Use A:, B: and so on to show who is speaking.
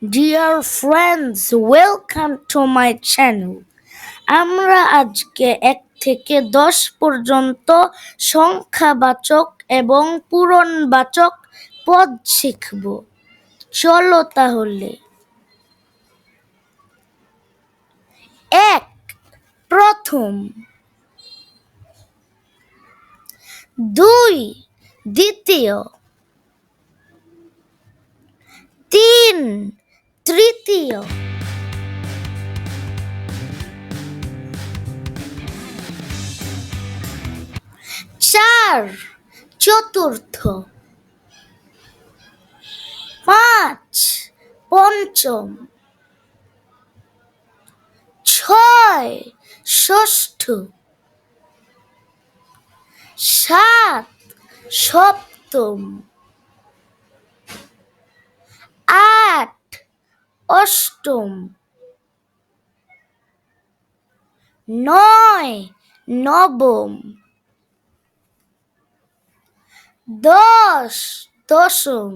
A: Dear friends, welcome to my channel. আমরা আজকে 1 থেকে 10 পর্যন্ত সংখ্যাবাচক এবং পূরণবাচক পদ শিখব। চলো তাহলে। 1. প্রথম। 2. দ্বিতীয়। 3. তৃতীয়। 4. চতুর্থ। 5. পঞ্চম। 6. ষষ্ঠ। 7. সপ্তম। 8. অষ্টম। 9. নবম। 10. দশম।